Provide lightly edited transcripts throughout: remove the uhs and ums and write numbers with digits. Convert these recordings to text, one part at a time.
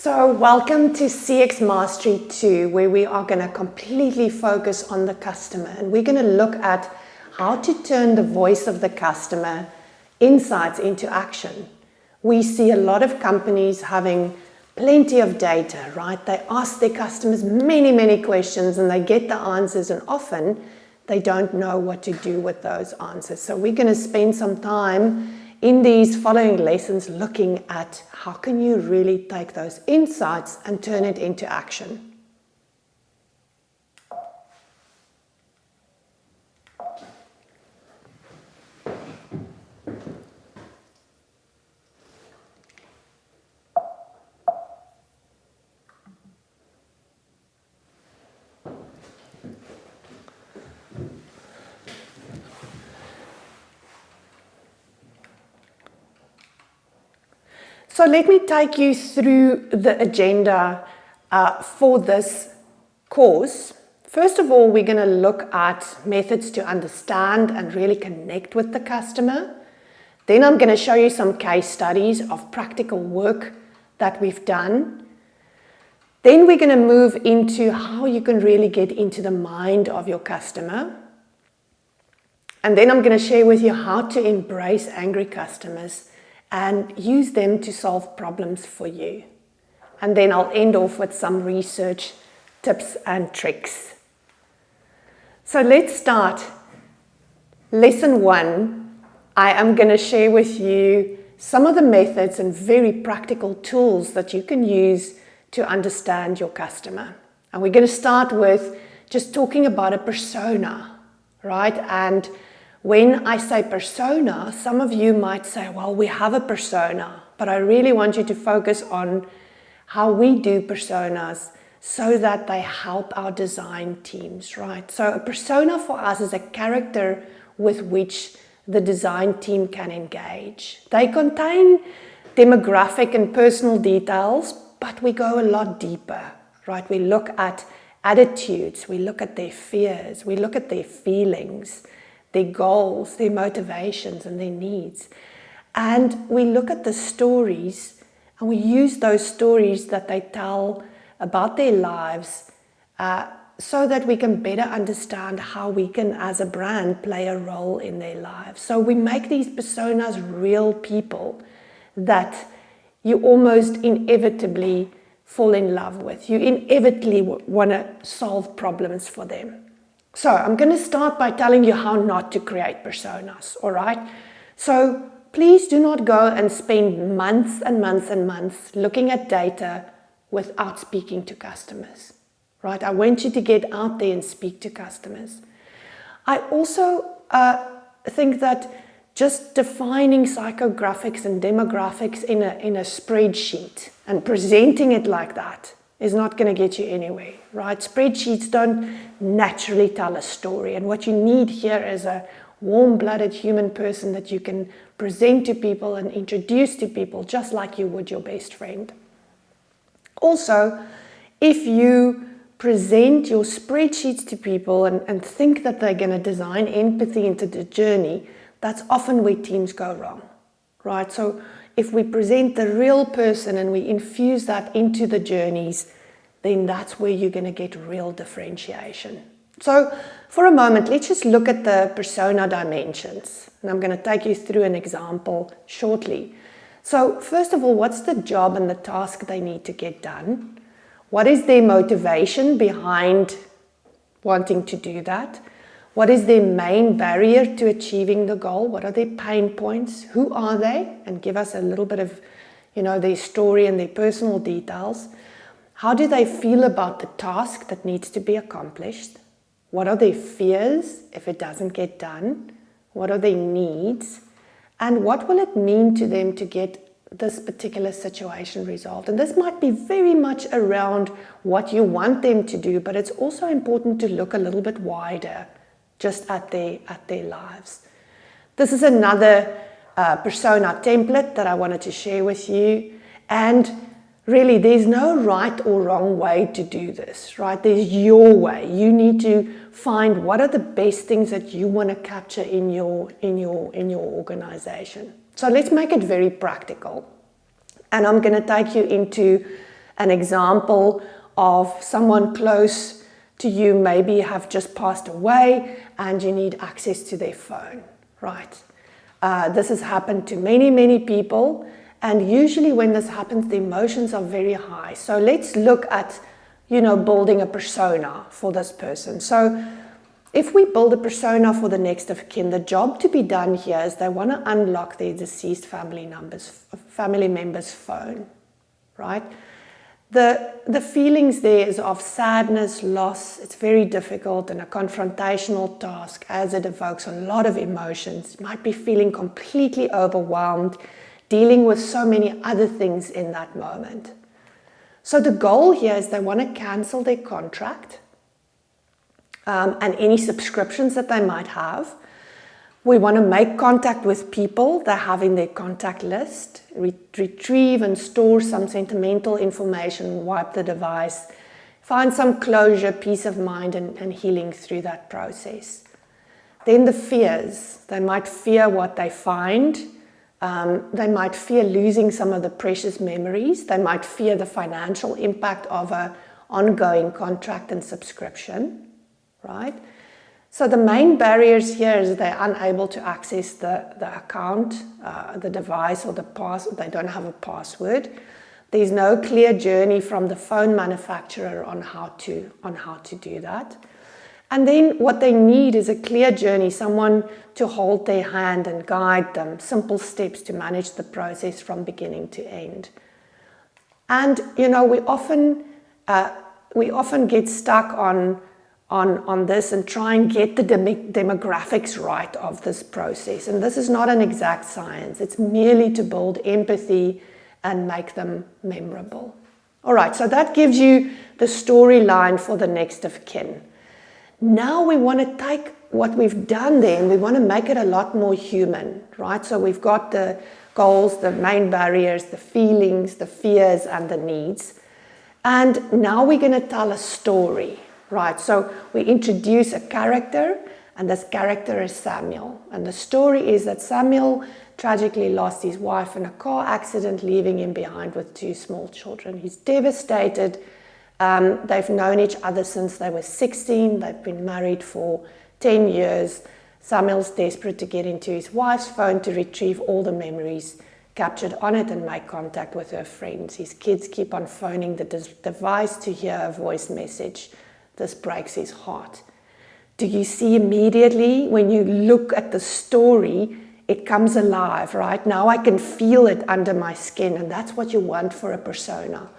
So welcome to CX Mastery 2, where we are going to completely focus on the customer, and we're going to look at how to turn the voice of the customer insights into action. We see a lot of companies having plenty of data, right? They ask their customers many questions and they get the answers, and often they don't know what to do with those answers. So we're going to spend some time in these following lessons looking at how can you really take those insights and turn it into action. So let me take you through the agenda for this course. First of all, we're going to look at methods to understand and really connect with the customer. Then I'm going to show you some case studies of practical work that we've done. Then we're going to move into how you can really get into the mind of your customer. And then I'm going to share with you how to embrace angry customers and use them to solve problems for you. And then I'll end off with some research tips and tricks. So let's start. Lesson 1, I am going to share with you some of the methods and very practical tools that you can use to understand your customer. And we're going to start with just talking about a persona, right? And when I say persona, some of you might say, well, we have a persona, but I really want you to focus on how we do personas so that they help our design teams, right? So a persona for us is a character with which the design team can engage. They contain demographic and personal details, but we go a lot deeper, right? We look at attitudes, we look at their fears, we look at their feelings, their goals, their motivations, and their needs. And we look at the stories, and we use those stories that they tell about their lives so that we can better understand how we can, as a brand, play a role in their lives. So we make these personas real people that you almost inevitably fall in love with. You inevitably want to solve problems for them. So I'm going to start by telling you how not to create personas, all right? So please do not go and spend months and months and months looking at data without speaking to customers, right? I want you to get out there and speak to customers. I also think that just defining psychographics and demographics in a spreadsheet and presenting it like that is not going to get you anywhere, right? Spreadsheets don't naturally tell a story. And what you need here is a warm-blooded human person that you can present to people and introduce to people just like you would your best friend. Also, if you present your spreadsheets to people and think that they're going to design empathy into the journey, that's often where teams go wrong, right? So if we present the real person and we infuse that into the journeys, then that's where you're going to get real differentiation. So for a moment, let's just look at the persona dimensions. And I'm going to take you through an example shortly. So first of all, what's the job and the task they need to get done? What is their motivation behind wanting to do that? What is their main barrier to achieving the goal? What are their pain points? Who are they? And give us a little bit of, their story and their personal details. How do they feel about the task that needs to be accomplished? What are their fears if it doesn't get done? What are their needs? And what will it mean to them to get this particular situation resolved? And this might be very much around what you want them to do, but it's also important to look a little bit wider, just at their lives. This is another persona template that I wanted to share with you. And really, there's no right or wrong way to do this, right? There's your way. You need to find what are the best things that you want to capture in your organization. So let's make it very practical. And I'm going to take you into an example of someone close to you maybe have just passed away and you need access to their phone, right? This has happened to many people, and usually when this happens, the emotions are very high. So let's look at, building a persona for this person. So if we build a persona for the next of kin, the job to be done here is they want to unlock their deceased family member's phone, right? The feelings there is of sadness, loss. It's very difficult and a confrontational task as it evokes a lot of emotions. You might be feeling completely overwhelmed, dealing with so many other things in that moment. So the goal here is they want to cancel their contract and any subscriptions that they might have. We want to make contact with people they have in their contact list, retrieve and store some sentimental information, wipe the device, find some closure, peace of mind, and healing through that process. Then the fears. They might fear what they find. They might fear losing some of the precious memories. They might fear the financial impact of an ongoing contract and subscription, right? So the main barriers here is they're unable to access the account, the device, or the password. They don't have a password. There's no clear journey from the phone manufacturer on how to do that. And then what they need is a clear journey, someone to hold their hand and guide them, simple steps to manage the process from beginning to end. And we often get stuck on this and try and get the demographics right of this process. And this is not an exact science. It's merely to build empathy and make them memorable. All right, so that gives you the storyline for the next of kin. Now we want to take what we've done there and we want to make it a lot more human, right? So we've got the goals, the main barriers, the feelings, the fears, and the needs. And now we're going to tell a story. Right, so we introduce a character, and this character is Samuel. And the story is that Samuel tragically lost his wife in a car accident, leaving him behind with 2 small children. He's devastated. They've known each other since they were 16. They've been married for 10 years. Samuel's desperate to get into his wife's phone to retrieve all the memories captured on it and make contact with her friends. His kids keep on phoning the device to hear a voice message. This breaks his heart. Do you see immediately when you look at the story, it comes alive, right? Now I can feel it under my skin, and that's what you want for a persona.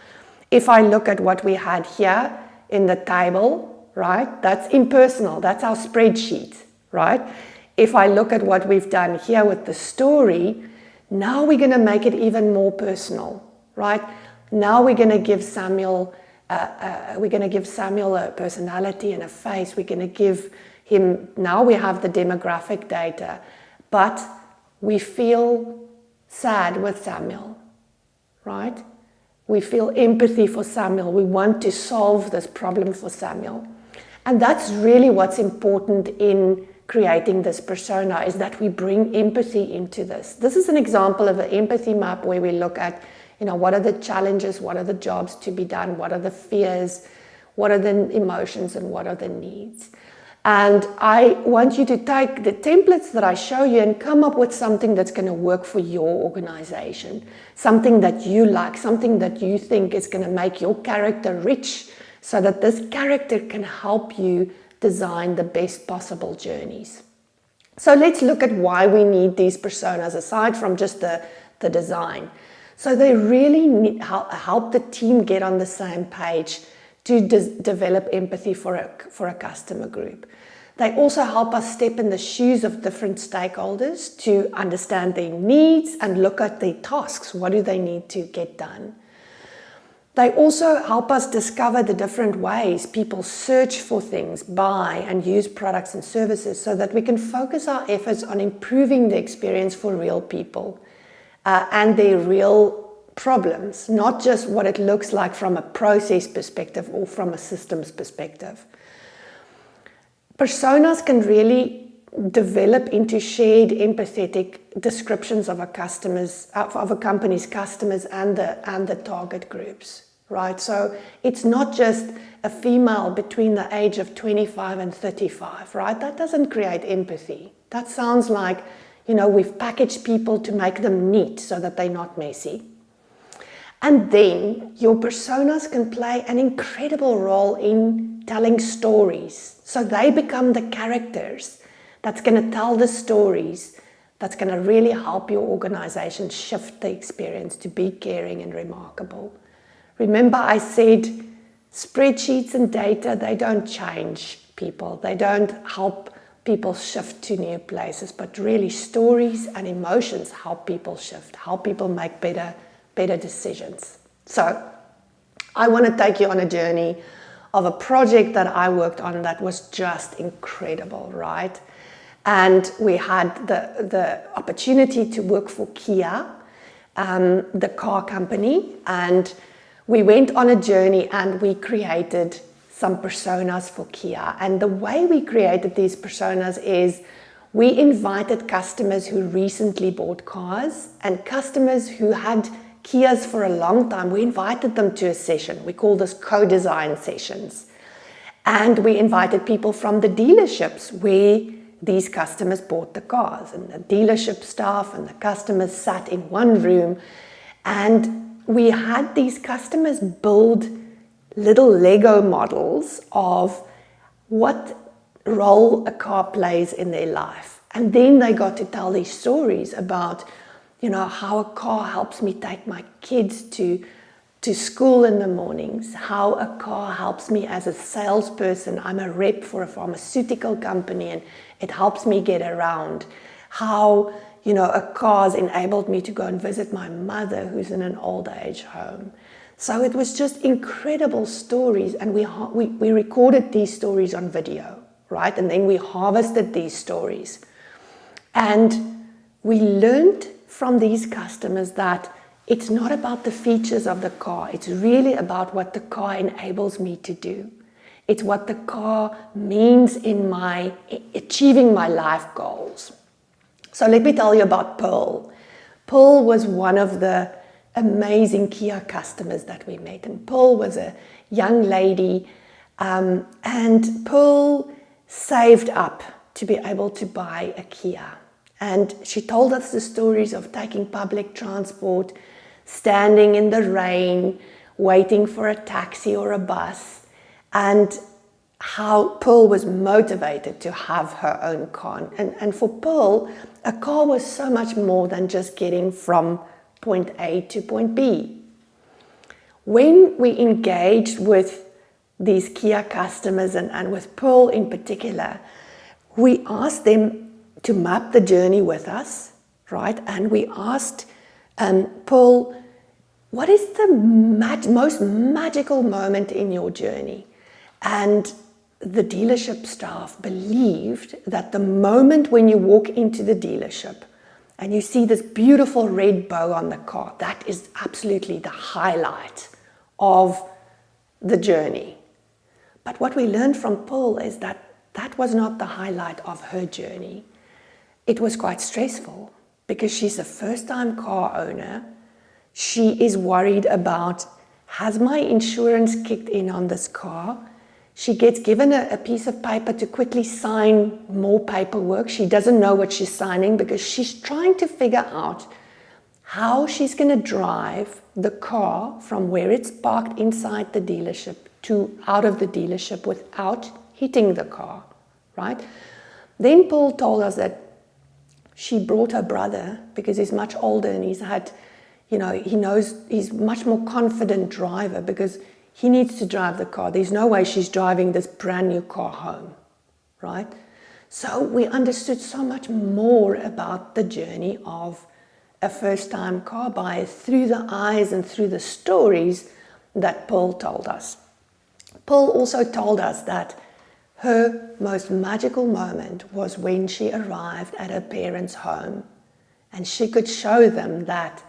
If I look at what we had here in the table, right, that's impersonal. That's our spreadsheet, right? If I look at what we've done here with the story, now we're going to make it even more personal, right? Now we're going to give Samuel a personality and a face. We're going to give him, now we have the demographic data, but we feel sad with Samuel, right? We feel empathy for Samuel. We want to solve this problem for Samuel. And that's really what's important in creating this persona, is that we bring empathy into this. This is an example of an empathy map where we look at, what are the challenges, what are the jobs to be done, what are the fears, what are the emotions, and what are the needs. And I want you to take the templates that I show you and come up with something that's going to work for your organization, something that you like, something that you think is going to make your character rich, so that this character can help you design the best possible journeys. So let's look at why we need these personas, aside from just the design. So they really help the team get on the same page to develop empathy for a customer group. They also help us step in the shoes of different stakeholders to understand their needs and look at their tasks. What do they need to get done? They also help us discover the different ways people search for things, buy and use products and services, so that we can focus our efforts on improving the experience for real people and their real problems, not just what it looks like from a process perspective or from a systems perspective. Personas can really develop into shared empathetic descriptions of a company's customers and the target groups, right? So it's not just a female between the age of 25 and 35, right? That doesn't create empathy. That sounds like, we've packaged people to make them neat so that they're not messy. And then your personas can play an incredible role in telling stories. So they become the characters that's going to tell the stories that's going to really help your organization shift the experience to be caring and remarkable. Remember, I said spreadsheets and data, they don't change people. They don't help people shift to new places, but really stories and emotions help people shift, help people make better decisions. So I want to take you on a journey of a project that I worked on that was just incredible, right? And we had the opportunity to work for Kia, the car company, and we went on a journey and we created some personas for Kia. And the way we created these personas is we invited customers who recently bought cars and customers who had Kias for a long time. We invited them to a session. We call this co-design sessions. And we invited people from the dealerships where these customers bought the cars, and the dealership staff and the customers sat in one room, and we had these customers build little Lego models of what role a car plays in their life. And then they got to tell these stories about, how a car helps me take my kids to school in the mornings, how a car helps me as a salesperson. I'm a rep for a pharmaceutical company and it helps me get around. How, a car's enabled me to go and visit my mother who's in an old age home. So it was just incredible stories, and we recorded these stories on video, right? And then we harvested these stories. And we learned from these customers that it's not about the features of the car. It's really about what the car enables me to do. It's what the car means in my achieving my life goals. So let me tell you about Pearl. Pearl was one of the amazing Kia customers that we met. And Pearl was a young lady, and Pearl saved up to be able to buy a Kia. And she told us the stories of taking public transport, standing in the rain, waiting for a taxi or a bus, and how Pearl was motivated to have her own car. And for Pearl, a car was so much more than just getting from point A to point B. When we engaged with these Kia customers and with Pearl in particular, we asked them to map the journey with us, right? And we asked Pearl, what is the most magical moment in your journey? And the dealership staff believed that the moment when you walk into the dealership and you see this beautiful red bow on the car, that is absolutely the highlight of the journey. But what we learned from Pearl is that that was not the highlight of her journey. It was quite stressful because she's a first-time car owner. She is worried about, has my insurance kicked in on this car? She gets given a piece of paper to quickly sign more paperwork. She doesn't know what she's signing because she's trying to figure out how she's going to drive the car from where it's parked inside the dealership to out of the dealership without hitting the car, right? Then Paul told us that she brought her brother because he's much older and he's had, he knows he's much more confident driver because he needs to drive the car. There's no way she's driving this brand new car home, right? So we understood so much more about the journey of a first-time car buyer through the eyes and through the stories that Pearl told us. Pearl also told us that her most magical moment was when she arrived at her parents' home and she could show them that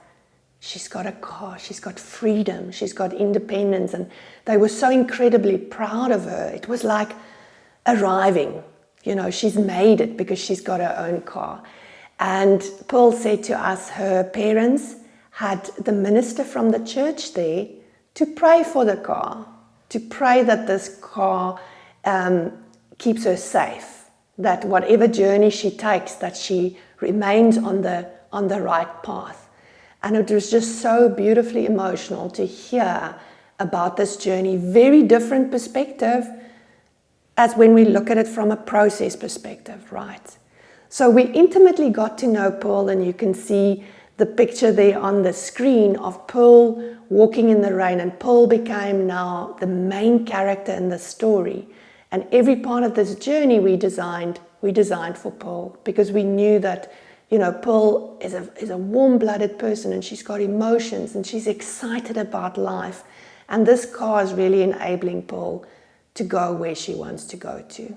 she's got a car, she's got freedom, she's got independence, and they were so incredibly proud of her. It was like arriving, she's made it because she's got her own car. And Pearl said to us her parents had the minister from the church there to pray for the car, to pray that this car keeps her safe, that whatever journey she takes, that she remains on the right path. And it was just so beautifully emotional to hear about this journey. Very different perspective as when we look at it from a process perspective, right? So we intimately got to know Pearl, and you can see the picture there on the screen of Pearl walking in the rain, and Pearl became now the main character in the story. And every part of this journey we designed for Pearl, because we knew that, you know, Pearl is a warm-blooded person, and she's got emotions, and she's excited about life. And this car is really enabling Pearl to go where she wants to go to.